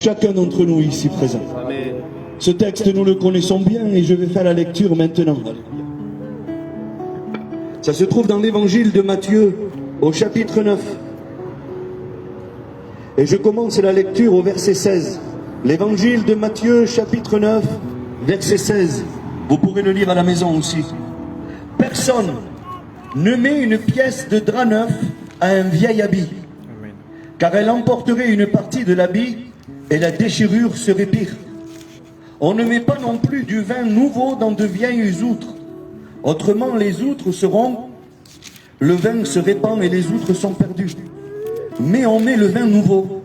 chacun d'entre nous ici présent. Amen. Ce texte, nous le connaissons bien et je vais faire la lecture maintenant. Ça se trouve dans l'évangile de Matthieu, au chapitre 9. Et je commence la lecture au verset 16. L'évangile de Matthieu, chapitre 9, verset 16. Vous pourrez le lire à la maison aussi. Personne ne met une pièce de drap neuf à un vieil habit, car elle emporterait une partie de l'habit et la déchirure serait pire. On ne met pas non plus du vin nouveau dans de vieilles outres. Autrement, les outres seront, le vin se répand et les outres sont perdues. Mais on met le vin nouveau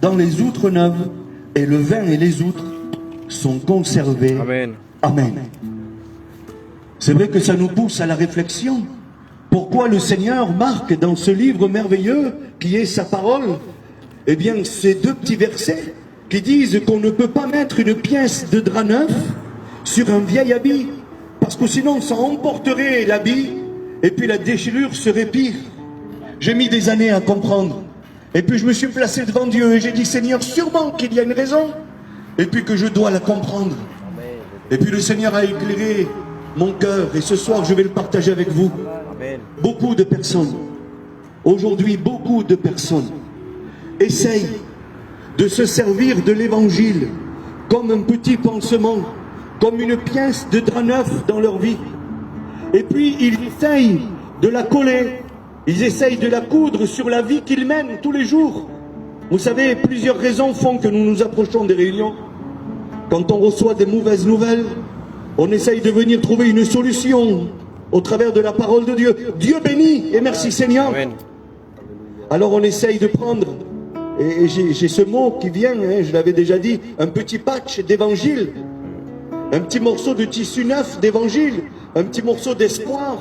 dans les outres neuves et le vin et les outres sont conservés. Amen. Amen. C'est vrai que ça nous pousse à la réflexion. Pourquoi le Seigneur marque dans ce livre merveilleux qui est sa parole, eh bien ces deux petits versets qui disent qu'on ne peut pas mettre une pièce de drap neuf sur un vieil habit, parce que sinon ça emporterait l'habit et puis la déchirure serait pire. J'ai mis des années à comprendre. Et puis je me suis placé devant Dieu et j'ai dit, Seigneur, sûrement qu'il y a une raison, et puis que je dois la comprendre. Et puis le Seigneur a éclairé mon cœur, et ce soir je vais le partager avec vous. Amen. Beaucoup de personnes, aujourd'hui beaucoup de personnes, essayent de se servir de l'évangile comme un petit pansement, comme une pièce de drap neuf dans leur vie. Et puis ils essayent de la coller, ils essayent de la coudre sur la vie qu'ils mènent tous les jours. Vous savez, plusieurs raisons font que nous nous approchons des réunions. Quand on reçoit des mauvaises nouvelles, on essaye de venir trouver une solution au travers de la parole de Dieu. Dieu bénit et merci Seigneur. Amen. Alors on essaye de prendre, et j'ai ce mot qui vient, hein, je l'avais déjà dit, un petit patch d'évangile, un petit morceau de tissu neuf d'évangile, un petit morceau d'espoir,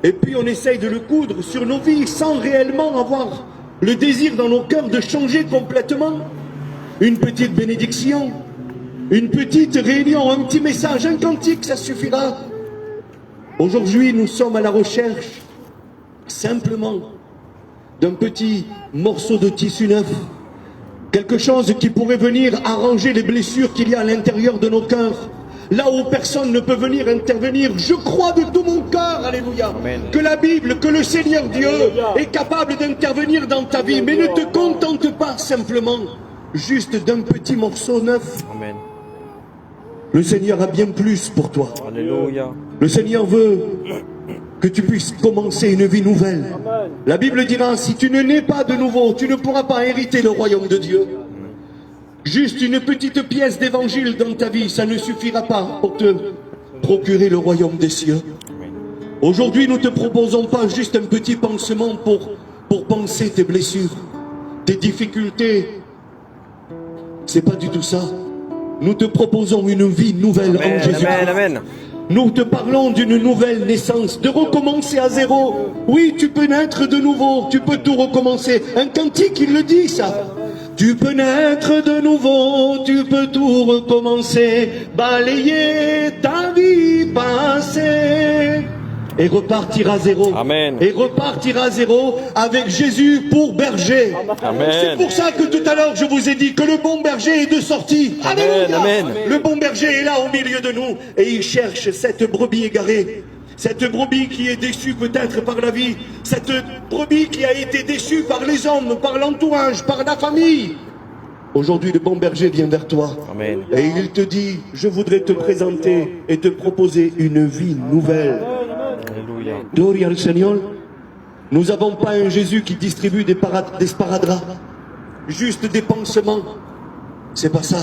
et puis on essaye de le coudre sur nos vies sans réellement avoir le désir dans nos cœurs de changer complètement. Une petite bénédiction, une petite réunion, un petit message, un cantique, ça suffira. Aujourd'hui, nous sommes à la recherche simplement d'un petit morceau de tissu neuf, quelque chose qui pourrait venir arranger les blessures qu'il y a à l'intérieur de nos cœurs, là où personne ne peut venir intervenir. Je crois de tout mon cœur, alléluia, Amen. que la Bible, que le Seigneur Dieu est capable d'intervenir dans ta vie, mais ne te contente pas simplement juste d'un petit morceau neuf. Amen. Le Seigneur a bien plus pour toi. Alléluia. Le Seigneur veut que tu puisses commencer une vie nouvelle. La Bible dira, si tu ne nais pas de nouveau, tu ne pourras pas hériter le royaume de Dieu. Juste une petite pièce d'évangile dans ta vie, ça ne suffira pas pour te procurer le royaume des cieux. Aujourd'hui, nous ne te proposons pas juste un petit pansement pour panser tes blessures, tes difficultés. C'est pas du tout ça. Nous te proposons une vie nouvelle en Amen. Jésus. Amen. Amen. Nous te parlons d'une nouvelle naissance, de recommencer à zéro. Oui, tu peux naître de nouveau, tu peux tout recommencer. Un cantique, il le dit ça. Tu peux naître de nouveau, tu peux tout recommencer, balayer ta vie passée et repartir à zéro. Amen. Et repartir à zéro avec Jésus pour berger. Amen. C'est pour ça que tout à l'heure je vous ai dit que le bon berger est de sortie. Amen. Alléluia. Amen. Le bon berger est là au milieu de nous et il cherche cette brebis égarée. Cette brebis qui est déçue peut-être par la vie. Cette brebis qui a été déçue par les hommes, par l'entourage, par la famille. Aujourd'hui, le bon berger vient vers toi. Amen. Et il te dit, je voudrais te présenter et te proposer une vie nouvelle. Alléluia. Gloria al Seigneur. Nous n'avons pas un Jésus qui distribue des sparadraps, juste des pansements. C'est pas ça.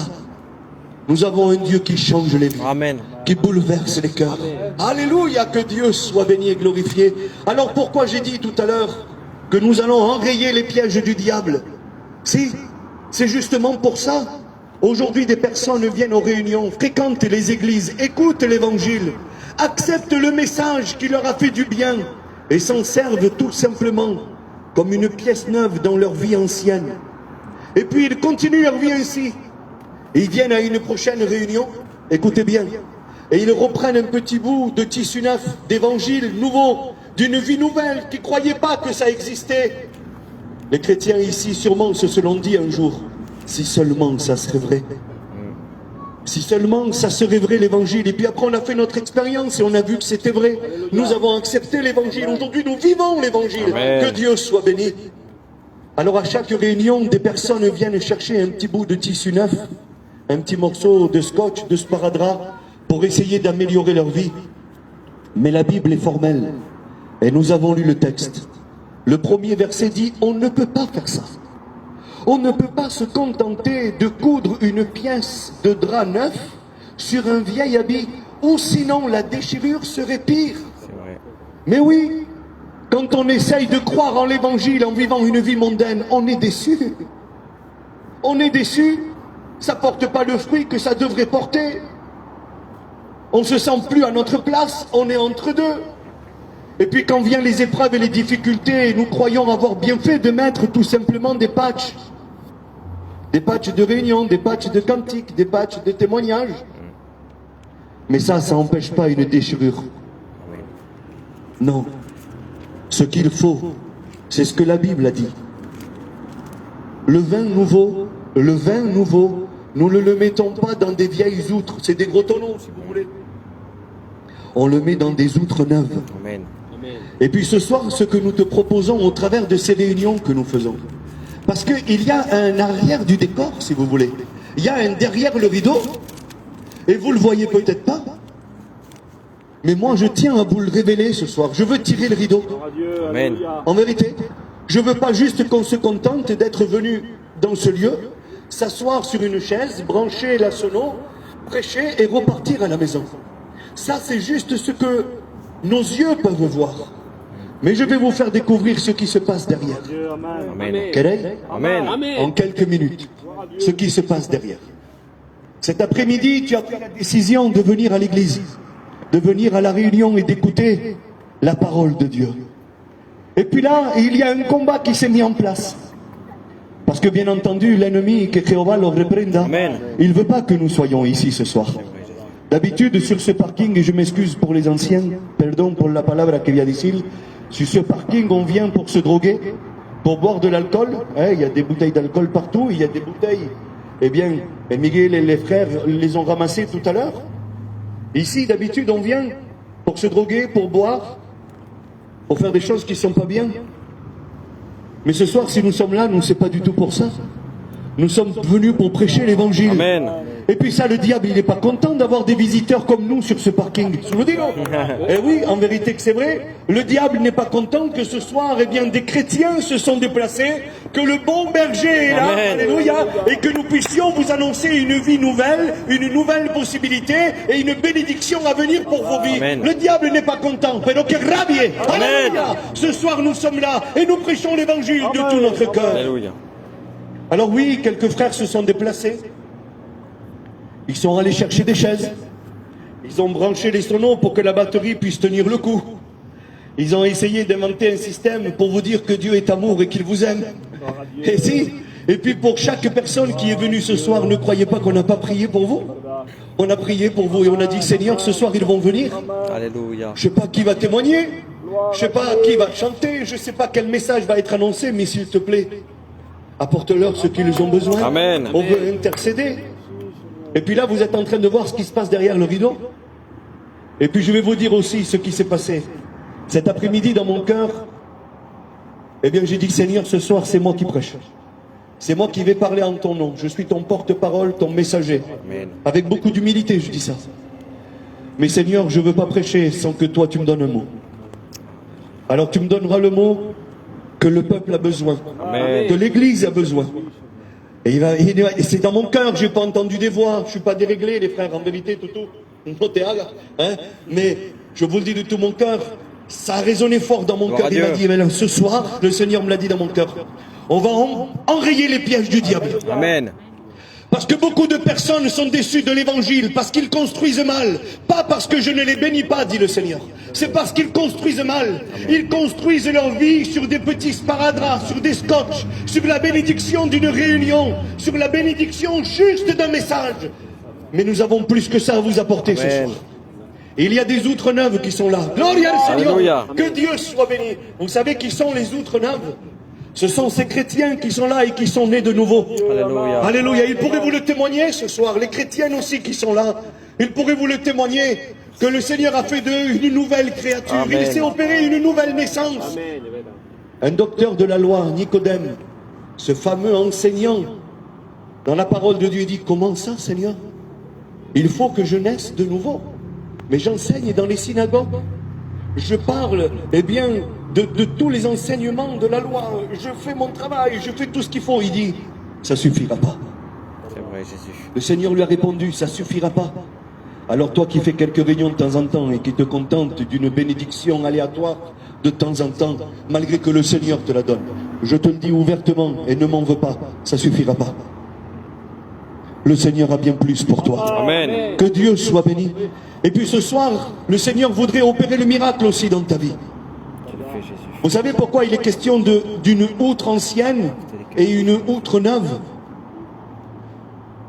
Nous avons un Dieu qui change les vies, Amen. qui bouleverse les cœurs. Alléluia, que Dieu soit béni et glorifié. Alors pourquoi j'ai dit tout à l'heure que nous allons enrayer les pièges du diable? Si, c'est justement pour ça. Aujourd'hui, des personnes viennent aux réunions, fréquentent les églises, écoutent l'évangile, acceptent le message qui leur a fait du bien et s'en servent tout simplement comme une pièce neuve dans leur vie ancienne. Et puis ils continuent leur vie ainsi. Ils viennent à une prochaine réunion, écoutez bien, et ils reprennent un petit bout de tissu neuf, d'évangile nouveau, d'une vie nouvelle qui ne croyaient pas que ça existait. Les chrétiens ici sûrement se sont dit un jour, Si seulement ça serait vrai. Si seulement ça serait vrai l'évangile. Et puis après on a fait notre expérience et on a vu que c'était vrai. Nous avons accepté l'évangile. Aujourd'hui nous vivons l'évangile. Que Dieu soit béni. Alors à chaque réunion, des personnes viennent chercher un petit bout de tissu neuf, un petit morceau de scotch, de sparadrap, pour essayer d'améliorer leur vie. Mais la Bible est formelle. Et nous avons lu le texte. Le premier verset dit, on ne peut pas faire ça. On ne peut pas se contenter de coudre une pièce de drap neuf sur un vieil habit, ou sinon la déchirure serait pire. C'est vrai. Mais oui, quand on essaye de croire en l'évangile en vivant une vie mondaine, on est déçu. On est déçu. Ça porte pas le fruit que ça devrait porter. On se sent plus à notre place, on est entre deux. Et puis quand viennent les épreuves et les difficultés, nous croyons avoir bien fait de mettre tout simplement des patchs. Des patchs de réunion, des patchs de cantiques, des patchs de témoignages. Mais ça n'empêche pas une déchirure. Non. Ce qu'il faut, c'est ce que la Bible a dit. Le vin nouveau, nous ne le mettons pas dans des vieilles outres. C'est des gros tonneaux, si vous voulez. On le met dans des outres neuves. Amen. Et puis ce soir, ce que nous te proposons au travers de ces réunions que nous faisons, parce qu'il y a un arrière du décor, si vous voulez. Il y a un derrière le rideau, et vous le voyez peut-être pas. Mais moi, je tiens à vous le révéler ce soir. Je veux tirer le rideau. Amen. En vérité, je veux pas juste qu'on se contente d'être venu dans ce lieu, s'asseoir sur une chaise, brancher la sono, prêcher et repartir à la maison. Ça, c'est juste ce que nos yeux peuvent voir. Mais je vais vous faire découvrir ce qui se passe derrière. Amen. Quel est Amen. en quelques minutes ce qui se passe derrière. Cet après-midi, tu as pris la décision de venir à l'église, de venir à la réunion et d'écouter la parole de Dieu. Et puis là, il y a un combat qui s'est mis en place. Parce que bien entendu, l'ennemi, que Jéhovah le reprenda, Amen. il ne veut pas que nous soyons ici ce soir. D'habitude, sur ce parking, et je m'excuse pour les anciens, pardon pour la palabra que voy a decir, sur ce parking, on vient pour se droguer, pour boire de l'alcool. Il y a des bouteilles d'alcool partout, il y a des bouteilles. Eh bien, Miguel et les frères les ont ramassées tout à l'heure. Ici, d'habitude, on vient pour se droguer, pour boire, pour faire des choses qui ne sont pas bien. Mais ce soir, si nous sommes là, nous, c'est pas du tout pour ça. Nous sommes venus pour prêcher l'évangile. Amen. Et puis ça, le diable, il n'est pas content d'avoir des visiteurs comme nous sur ce parking. Je vous le dis, non? Eh oui, en vérité que c'est vrai. Le diable n'est pas content que ce soir, eh bien, des chrétiens se sont déplacés, que le bon berger est là, Amen. alléluia, et que nous puissions vous annoncer une vie nouvelle, une nouvelle possibilité et une bénédiction à venir pour vos vies. Amen. Le diable n'est pas content. Pero que rabie. Amen. Alléluia. Ce soir, nous sommes là et nous prêchons l'évangile de tout notre cœur. Alléluia. Alors oui, quelques frères se sont déplacés. Ils sont allés chercher des chaises. Ils ont branché les sonos pour que la batterie puisse tenir le coup. Ils ont essayé d'inventer un système pour vous dire que Dieu est amour et qu'il vous aime. Et si. Et puis pour chaque personne qui est venue ce soir, ne croyez pas qu'on n'a pas prié pour vous. On a prié pour vous et on a dit, Seigneur, ce soir ils vont venir. Alléluia. Je ne sais pas qui va témoigner. Je ne sais pas qui va chanter. Je ne sais pas quel message va être annoncé, mais s'il te plaît, apporte-leur ce qu'ils ont besoin. Amen. On veut intercéder. Et puis là, vous êtes en train de voir ce qui se passe derrière le rideau. Et puis je vais vous dire aussi ce qui s'est passé. Cet après-midi, dans mon cœur, eh bien j'ai dit, Seigneur, ce soir, c'est moi qui prêche. C'est moi qui vais parler en ton nom. Je suis ton porte-parole, ton messager. Amen. Avec beaucoup d'humilité, je dis ça. Mais Seigneur, je ne veux pas prêcher sans que toi, tu me donnes un mot. Alors tu me donneras le mot que le peuple a besoin, Amen. que l'Église a besoin. Et c'est dans mon cœur, je n'ai pas entendu des voix, je ne suis pas déréglé, les frères, en vérité, tout. Mais je vous le dis de tout mon cœur, ça a résonné fort dans mon Gloire cœur. à Il m'a Dieu. dit, mais là, ce soir, le Seigneur me l'a dit dans mon cœur. On va enrayer les pièges du diable. Amen. Parce que beaucoup de personnes sont déçues de l'évangile, parce qu'ils construisent mal. Pas parce que je ne les bénis pas, dit le Seigneur. C'est parce qu'ils construisent mal. Ils construisent leur vie sur des petits sparadraps, sur des scotch, sur la bénédiction d'une réunion, sur la bénédiction juste d'un message. Mais nous avons plus que ça à vous apporter ce Amen. soir. Et il y a des outres neuves qui sont là. Gloria al Seigneur. Alléluia. Que Dieu soit béni. Vous savez qui sont les outres neuves? Ce sont ces chrétiens qui sont là et qui sont nés de nouveau. Alléluia. Alléluia. Ils pourraient vous le témoigner ce soir. Les chrétiennes aussi qui sont là. Ils pourraient vous le témoigner que le Seigneur a fait d'eux une nouvelle créature. Amen. Il s'est opéré une nouvelle naissance. Un docteur de la loi, Nicodème, ce fameux enseignant, dans la parole de Dieu, dit: comment ça, Seigneur? Il faut que je naisse de nouveau. Mais j'enseigne dans les synagogues. Je parle, eh bien, de tous les enseignements de la loi. Je fais mon travail, je fais tout ce qu'il faut. Il dit: ça suffira pas. C'est vrai, Jésus. Le Seigneur lui a répondu: ça suffira pas. Alors toi qui fais quelques réunions de temps en temps et qui te contentes d'une bénédiction aléatoire de temps en temps, malgré que le Seigneur te la donne, je te le dis ouvertement et ne m'en veux pas, ça suffira pas. Le Seigneur a bien plus pour toi. Amen. Que Dieu soit béni. Et puis ce soir, le Seigneur voudrait opérer le miracle aussi dans ta vie. Tu le fais, Jésus. Vous savez pourquoi il est question d'une outre ancienne et une outre neuve?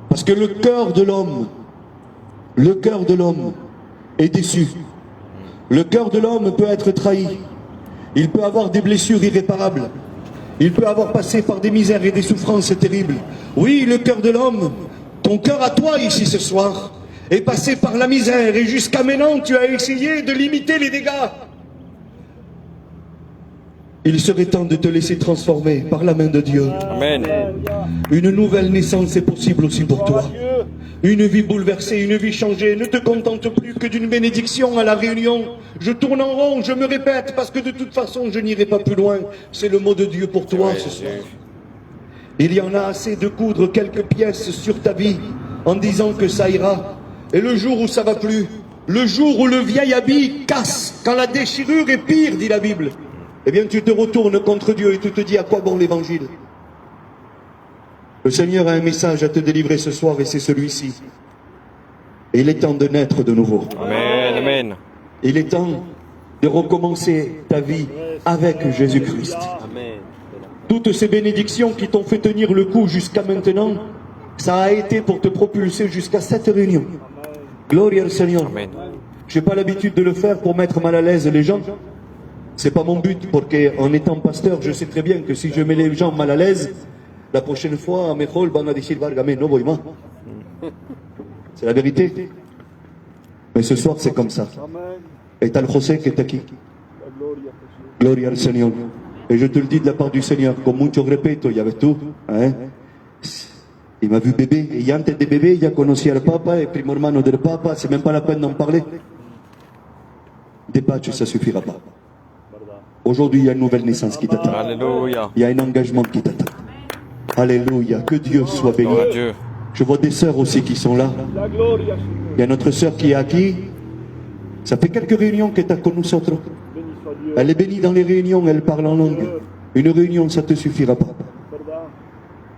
Parce que le cœur de l'homme est déçu. Le cœur de l'homme peut être trahi. Il peut avoir des blessures irréparables. Il peut avoir passé par des misères et des souffrances terribles. Oui, le cœur de l'homme, ton cœur à toi ici ce soir, est passé par la misère et jusqu'à maintenant tu as essayé de limiter les dégâts. Il serait temps de te laisser transformer par la main de Dieu. Amen. Une nouvelle naissance est possible aussi pour toi. Une vie bouleversée, une vie changée. Ne te contente plus que d'une bénédiction à la réunion. Je tourne en rond, je me répète, parce que de toute façon, je n'irai pas plus loin. C'est le mot de Dieu pour toi ce soir. Il y en a assez de coudre quelques pièces sur ta vie en disant que ça ira. Et le jour où ça va plus, le jour où le vieil habit casse, quand la déchirure est pire, dit la Bible, eh bien tu te retournes contre Dieu et tu te dis: à quoi bon l'évangile? Le Seigneur a un message à te délivrer ce soir et c'est celui-ci. Et il est temps de naître de nouveau. Amen. Amen. Il est temps de recommencer ta vie avec Jésus-Christ. Amen. Toutes ces bénédictions qui t'ont fait tenir le coup jusqu'à maintenant, ça a été pour te propulser jusqu'à cette réunion. Gloire au Seigneur. Amen. Je n'ai pas l'habitude de le faire pour mettre mal à l'aise les gens. C'est pas mon but, parce qu'en étant pasteur, je sais très bien que si je mets les gens mal à l'aise, la prochaine fois, mejor van a decir: Vargame, no voy más. C'est la vérité. Mais ce soir, c'est comme ça. Et t'as le José qui est aquí. Gloria al Señor. Et je te le dis de la part du Seigneur, con mucho respeto, ya ves tú. Hein? Il m'a vu bébé, et antes de bébé, ya conocía al Papa, et primo hermano del Papa, c'est même pas la peine d'en parler. Des patchs, ça suffira pas. Aujourd'hui, il y a une nouvelle naissance qui t'attend. Alléluia. Il y a un engagement qui t'attend. Alléluia, que Dieu soit béni. Gloire à Dieu. Je vois des sœurs aussi qui sont là. Il y a notre sœur qui est aquí. Ça fait quelques réunions qu'elle est avec nous autres. Elle est bénie dans les réunions, elle parle en langue. Une réunion, ça ne te suffira pas.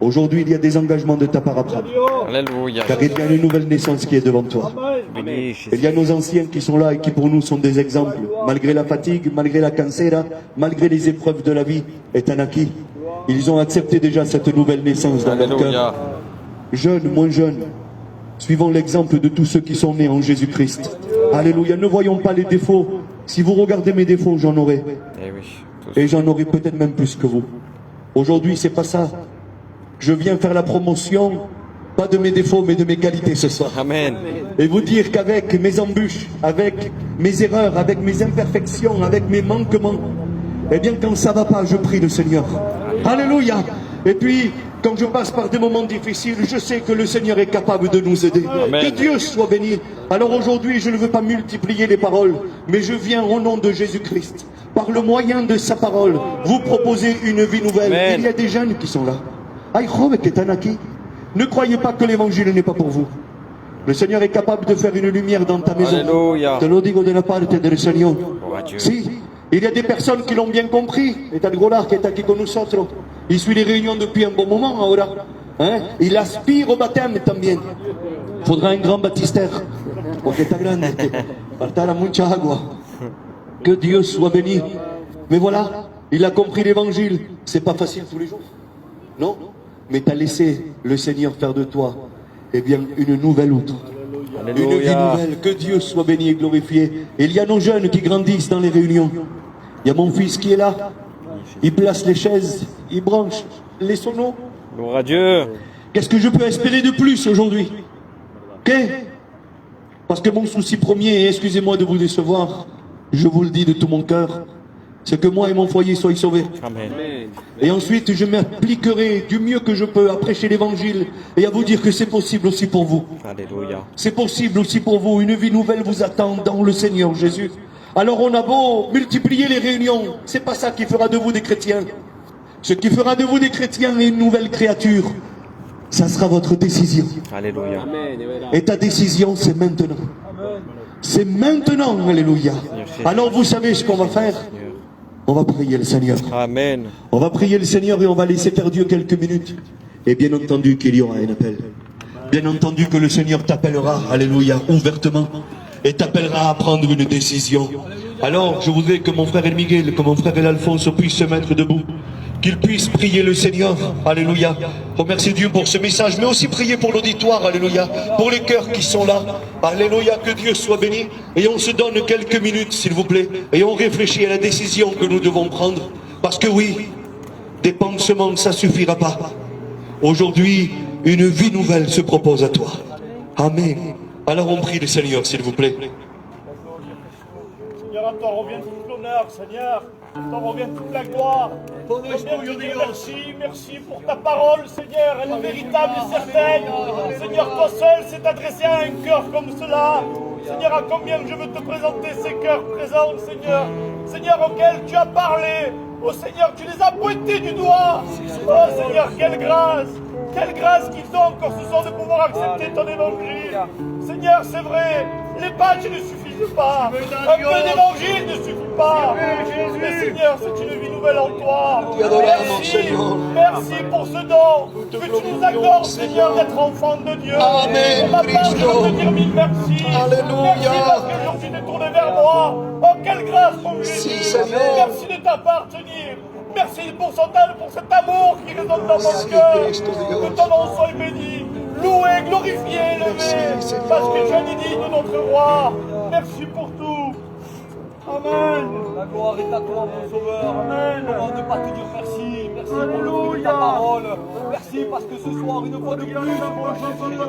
Aujourd'hui, il y a des engagements de ta part à prendre. Alléluia. Car il y a une nouvelle naissance qui est devant toi. Béni, Il y a Jésus. nos anciens qui sont là et qui pour nous sont des exemples. Malgré la fatigue, malgré la cancera, malgré les épreuves de la vie, étant acquis, ils ont accepté déjà cette nouvelle naissance dans leur cœur. Alléluia. Jeunes, moins jeunes, suivons l'exemple de tous ceux qui sont nés en Jésus-Christ. Alléluia. Ne voyons pas les défauts. Si vous regardez mes défauts, j'en aurai. Eh oui. Tous. Et j'en aurai peut-être même plus que vous. Aujourd'hui, c'est pas ça. Je viens faire la promotion, pas de mes défauts, mais de mes qualités ce soir. Amen. Et vous dire qu'avec mes embûches, avec mes erreurs, avec mes imperfections, avec mes manquements, eh bien quand ça va pas, je prie le Seigneur. Alléluia. Et puis, quand je passe par des moments difficiles, je sais que le Seigneur est capable de nous aider. Amen. Que Dieu soit béni. Alors aujourd'hui, je ne veux pas multiplier les paroles, mais je viens au nom de Jésus-Christ, par le moyen de sa parole, vous proposer une vie nouvelle. Amen. Il y a des jeunes qui sont là. Ay, joven que están aquí. Ne croyez pas que l'évangile n'est pas pour vous. Le Seigneur est capable de faire une lumière dans ta maison. Alléluia. Te lo digo de la parte del Señor. Gloire à Dieu. Si, il y a des personnes qui l'ont bien compris. Et tal Golar qui est aquí con nosotros. Il suit les réunions depuis un bon moment ahora. Hein? Il aspire au baptême también. Faudra un grand baptistère. Porque está grande. Faltará mucha agua. Que Dieu soit béni. Mais voilà, il a compris l'évangile. C'est pas facile tous les jours. Non? Mais tu as laissé le Seigneur faire de toi, eh bien, une nouvelle outre. Une vie Alléluia. nouvelle. Que Dieu soit béni et glorifié. Et il y a nos jeunes qui grandissent dans les réunions. Il y a mon fils qui est là. Il place les chaises. il branche les sonos. Gloire à Dieu. Qu'est-ce que je peux espérer de plus aujourd'hui? Ok? Parce que mon souci premier, et excusez-moi de vous décevoir, je vous le dis de tout mon cœur, c'est que moi et mon foyer soient sauvés. Amen. Et ensuite, je m'appliquerai du mieux que je peux à prêcher l'évangile et à vous dire que c'est possible aussi pour vous. Alléluia. C'est possible aussi pour vous. Une vie nouvelle vous attend dans le Seigneur Jésus. Alors on a beau multiplier les réunions, c'est pas ça qui fera de vous des chrétiens. Ce qui fera de vous des chrétiens et une nouvelle créature, ça sera votre décision. Alléluia. Et ta décision, c'est maintenant. C'est maintenant, alléluia. Alors vous savez ce qu'on va faire? On va prier le Seigneur. Amen. On va prier le Seigneur et on va laisser faire Dieu quelques minutes. Et bien entendu qu'il y aura un appel. Bien entendu que le Seigneur t'appellera, alléluia, ouvertement. Et t'appellera à prendre une décision. Alors, je voudrais que mon frère El Miguel, que mon frère El Alphonse puissent se mettre debout. Qu'ils puissent prier le Seigneur, alléluia. Remercier Dieu pour ce message, mais aussi prier pour l'auditoire, alléluia. Pour les cœurs qui sont là, alléluia, que Dieu soit béni. Et on se donne quelques minutes, s'il vous plaît. Et on réfléchit à la décision que nous devons prendre. Parce que oui, des pansements, ça suffira pas. Aujourd'hui, une vie nouvelle se propose à toi. Amen. Alors on prie le Seigneur, s'il vous plaît. Seigneur, à toi revient tout l'honneur, Seigneur. À toi revient toute la gloire. Seigneur, merci pour ta parole, Seigneur. Elle est véritable et certaine. Seigneur, toi seul s'est adressé à un cœur comme cela. Seigneur, à combien je veux te présenter ces cœurs présents, Seigneur. Seigneur, auxquels tu as parlé. Oh Seigneur, tu les as pointés du doigt. Oh Seigneur, quelle grâce. Quelle grâce qu'ils ont encore ce soir de pouvoir accepter ton évangile. Seigneur, c'est vrai, les pages ne suffisent pas. Un peu d'évangile ne suffit pas. Mais Seigneur, c'est une vie nouvelle en toi. Merci pour ce don que tu nous accordes, Seigneur, d'être enfant de Dieu. Amen. Pour ma part, je veux te dire mille merci. Alléluia. Merci parce que je suis détourné vers moi. Oh, quelle grâce, mon Jésus. Merci de t'appartenir. Merci pour cet amour qui résonne dans mon cœur. Que ton nom soit béni, loué, glorifié, élevé. Parce que tu es digne de notre roi. Merci pour tout. Amen. La gloire est à toi, mon Sauveur. Amen. Comment ne pas te dire merci? Merci pour le fruit de ta parole. Merci parce que ce soir, une fois de plus, mon Jésus,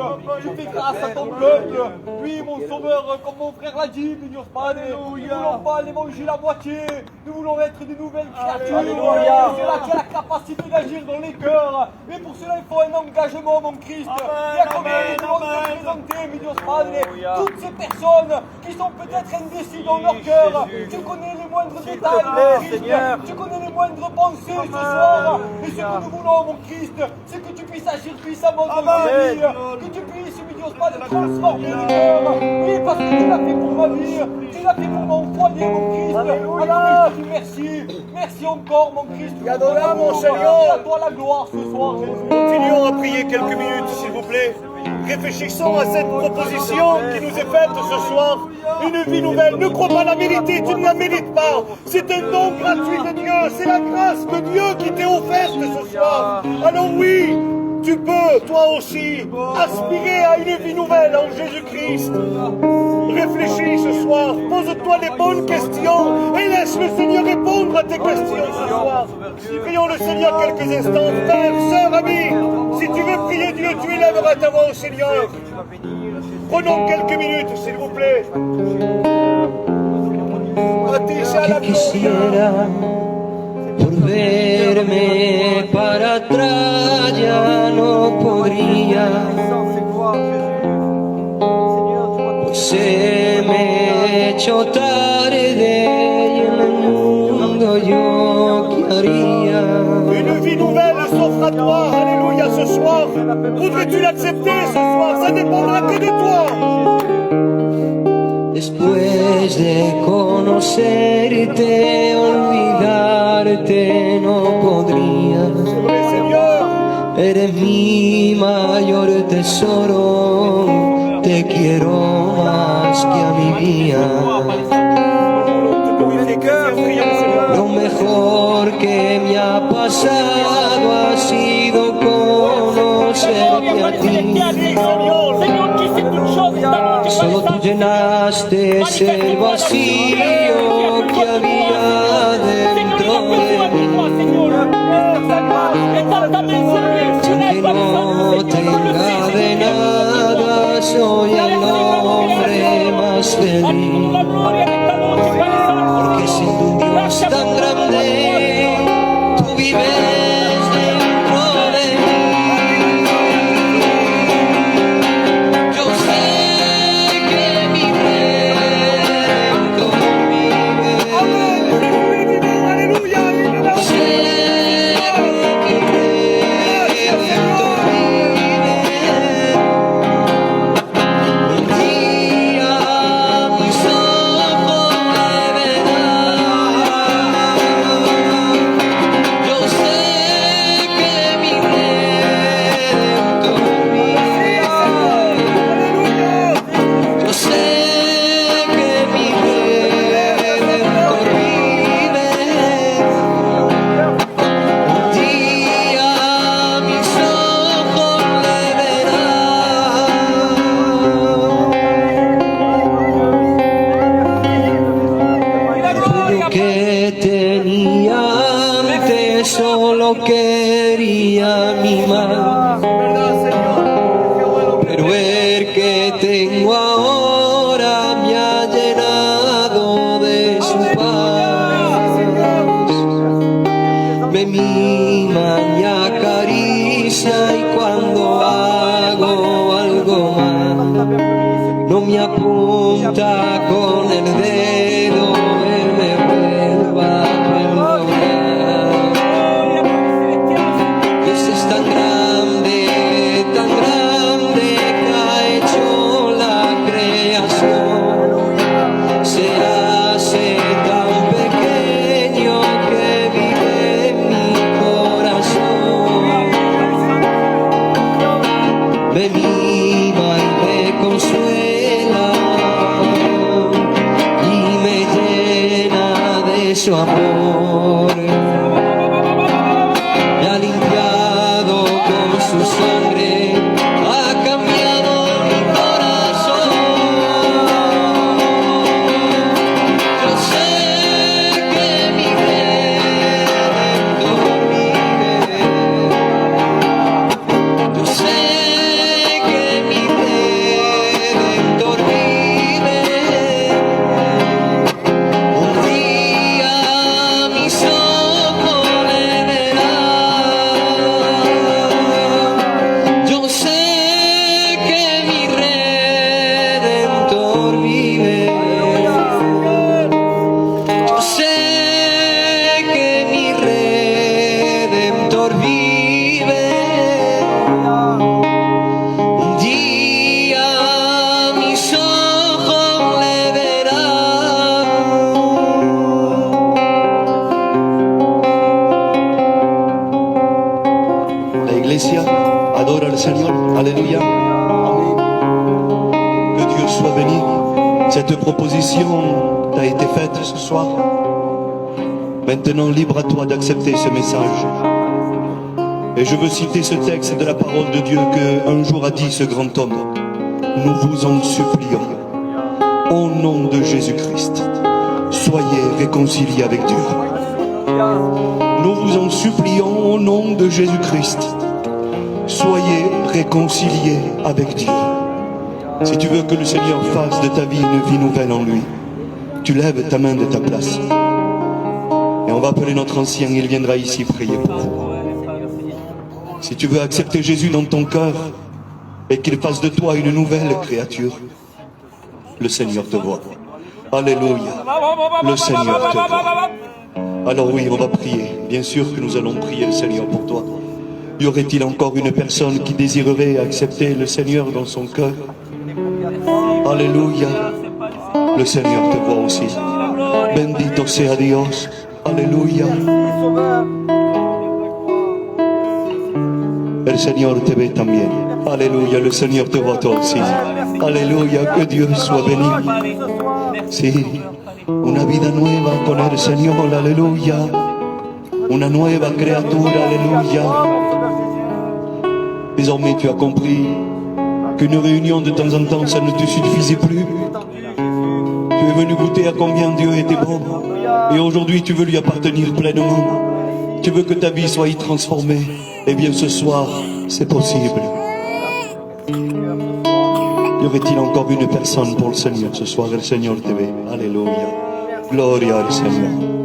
tu fais grâce à ton peuple. Oui, mon Sauveur, comme mon frère l'a dit, Dios Padre, nous ne voulons pas l'évangile à moitié. Nous voulons être des nouvelles créatures. Alléluia. C'est là qui a la capacité d'agir dans les cœurs. Mais pour cela, il faut un engagement, mon Christ. Amen, Il y a combien amen, de monde amen. présenter, mi Dios Padre, toutes ces personnes qui sont peut-être indécis dans leur cœur. Tu connais les moindres détails, mon Christ. Seigneur. Tu connais les moindres pensées ce soir. Et ce que nous voulons, mon Christ, c'est que tu puisses agir puissamment dans nos Amen. vies. Que tu puisses, mi Dios Padre, transformer les cœurs. Oui, parce que tu l'as fait pour ma vie. Tu l'as fait pour mon foyer, mon Christ. Alors, je te dis merci. Merci encore, mon Christ. Et adorable, mon Et Seigneur. à toi la gloire ce soir, Jésus. Continuons à prier quelques minutes, s'il vous plaît. Réfléchissons à cette proposition qui nous est faite ce soir. Une vie nouvelle. Ne crois pas la mériter, tu ne la mérites pas. C'est un don gratuit de Dieu. C'est la grâce de Dieu qui t'est offerte ce soir. Alors oui, tu peux, toi aussi, aspirer à une vie nouvelle en Jésus-Christ. Réfléchis ce soir, pose-toi les bonnes questions et laisse le Seigneur répondre à tes questions ce soir. Prions le Seigneur quelques instants. Frère, sœur, ami, si tu veux prier Dieu, tu élèveras ta voix au Seigneur. Prenons quelques minutes, s'il vous plaît. A ti sea la gloria. Quisiera volverme para atrás, ya no podría, pues se me ha hecho tarde y en el mundo yo qué haría. Une vie nouvelle s'offre à toi, alléluia, ce soir. Voudrais-tu l'accepter ce soir? Ça dépendra que de toi. Después de conocerte, olvidarte no podría. Seigneur, Eres mi mayor tesoro, te quiero más que a mi vida. Lo mejor que me ha pasado ha sido conocerte a ti. Solo tú llenaste ese vacío que había dentro de mí. Aunque no tenga de nada, soy el hombre más feliz. Porque siendo un Dios tan grande, tú vives dentro de mí. Yo sé que mi Redentor vive. Yo sé que mi Redentor vive. Un día mis ojos me verán. Yo sé que mi Redentor vive. Yo sé que mi Redentor vive. Un día mis ojos le verán. Lo que tenía antes solo quería mi mal. Pero el que tengo ahora me ha llenado de su paz. Me mima, me acaricia y cuando hago algo mal, no me apunta con el dedo, él me vuelve a perdonar. Dios es tan grande que ha hecho la creación. Se hace tan pequeño que vive en mi corazón. Me mima y me consuela y me llena de su amor. Me ha limpiado con su sangre, ha cambiado mi corazón. Yo sé que mi Redentor vive. Yo sé que mi Redentor vive. Un día mis ojos le verán. Yo sé que mi Redentor vive. Yo sé que mi Redentor vive. Un día mis ojos le verán. La iglesia adore le Seigneur. Alléluia. Amen. Que Dieu soit béni. Cette proposition t'a été faite ce soir. Maintenant, libre à toi d'accepter ce message. Et je veux citer ce texte de la parole de Dieu qu'un jour a dit ce grand homme. Nous vous en supplions, au nom de Jésus-Christ, soyez réconciliés avec Dieu. Nous vous en supplions au nom de Jésus-Christ, soyez réconciliés avec Dieu. Si tu veux que le Seigneur fasse de ta vie une vie nouvelle en lui, tu lèves ta main de ta place. Et on va appeler notre ancien, il viendra ici prier pour vous. Si tu veux accepter Jésus dans ton cœur et qu'il fasse de toi une nouvelle créature, le Seigneur te voit. Alléluia. Le Seigneur te voit. Alors oui, on va prier. Bien sûr que nous allons prier le Seigneur pour toi. Y aurait-il encore une personne qui désirerait accepter le Seigneur dans son cœur? Alléluia. Le Seigneur te voit aussi. Bendito sea Dios. Alléluia. El Seigneur te ve también. Alléluia. Le Seigneur te voit toi aussi. Alléluia. Que Dieu soit béni. Sí. Una vida nueva con el Señor. Aleluya. Una nueva criatura. Aleluya. Désormais tu as compris qu'une réunion de temps en temps ça ne te suffisait plus. Tu es venu goûter à combien Dieu était bon. Et aujourd'hui tu veux lui appartenir pleinement. tu veux que ta vie soit transformée, eh bien ce soir, c'est possible. Y aurait-il encore une personne pour le Seigneur ce soir? El Señor te ve. Alléluia. Gloria al Señor.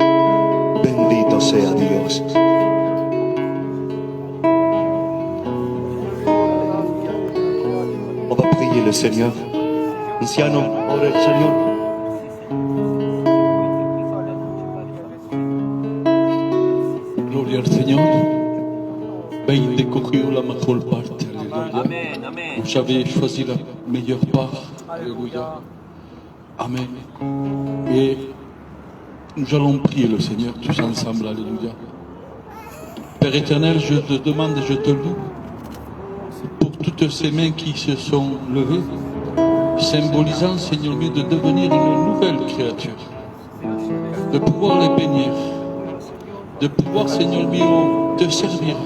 Bendito sea Dios. On va prier le Seigneur. Anciano, ora el Señor. Gloria al Señor. Veis de coger la mejor parte. Alléluia. Vous avez choisi la meilleure part. Alléluia. Amen. Et nous allons prier le Seigneur tous ensemble. Alléluia. Père éternel, je te demande et je te loue pour toutes ces mains qui se sont levées, symbolisant, Seigneur mieux, de devenir une nouvelle créature, de pouvoir les bénir, de pouvoir, Seigneur mieux, te servir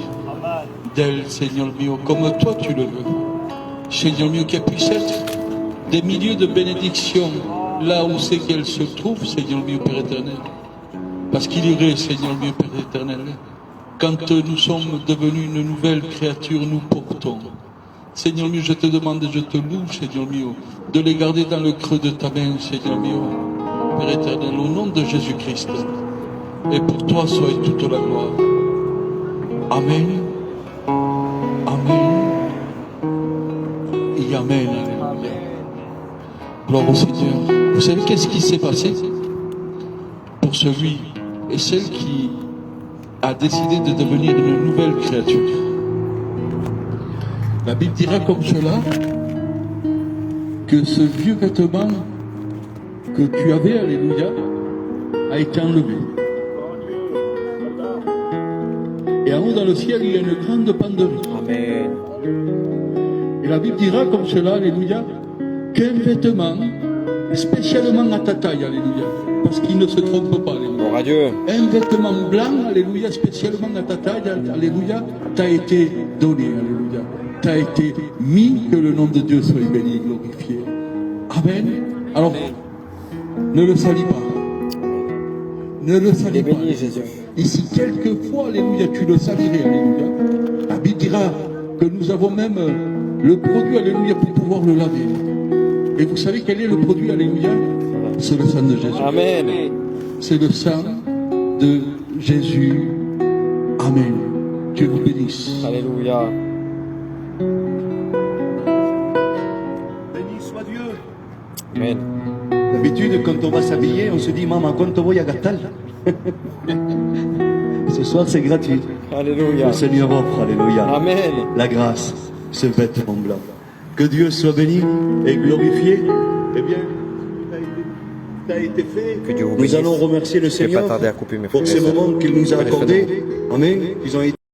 d'elle, Seigneur mieux, comme toi tu le veux. Seigneur mieux, qu'elle puisse être des milieux de bénédiction là où c'est qu'elle se trouve, Seigneur mieux, Père éternel. Parce qu'il y aurait, Seigneur mieux, Père éternel, quand nous sommes devenus une nouvelle créature, nous portons. Seigneur mieux, je te demande et je te loue, Seigneur mieux, de les garder dans le creux de ta main, Seigneur mieux, Père éternel, au nom de Jésus-Christ. Et pour toi soit toute la gloire. Amen. Amen. Et Amen. Alléluia. Gloire au Seigneur. Vous savez qu'est-ce qui s'est passé pour celui et celle qui a décidé de devenir une nouvelle créature? La Bible dira comme cela que ce vieux vêtement que tu avais, alléluia, a été enlevé. Et en haut dans le ciel, il y a une grande penderie. Amen. Et la Bible dira comme cela, alléluia, qu'un vêtement spécialement à ta taille, alléluia, parce qu'il ne se trompe pas, alléluia. Gloire à Dieu. Un vêtement blanc, alléluia, spécialement à ta taille, alléluia, t'a été donné, alléluia. T'a été mis, que le nom de Dieu soit béni et glorifié. Amen. Alors, ne le salis pas. Ne le salis pas. Béni Jésus. Et si quelquefois, alléluia, tu le salirais, alléluia, la Bible dira que nous avons même le produit, alléluia, pour pouvoir le laver. Et vous savez quel est le produit, alléluia? C'est le sang de Jésus. Amen. C'est le sang de Jésus. Amen. Dieu vous bénisse. Alléluia. Béni soit Dieu. Amen. D'habitude, quand on va s'habiller, on se dit, maman, ¿cuánto voy a gastar? Ce soir, c'est gratuit. Alléluia. Le Seigneur offre, alléluia, Amen. la grâce, ce vêtement blanc. Que Dieu soit béni et glorifié. Eh bien, ça a été fait. Que Dieu vous Nous bénisse. allons remercier le Je vais Seigneur pas tarder à couper mes pour frères et ces sœurs. moments qu'il nous a Allez, accordés. Amen. Ils ont été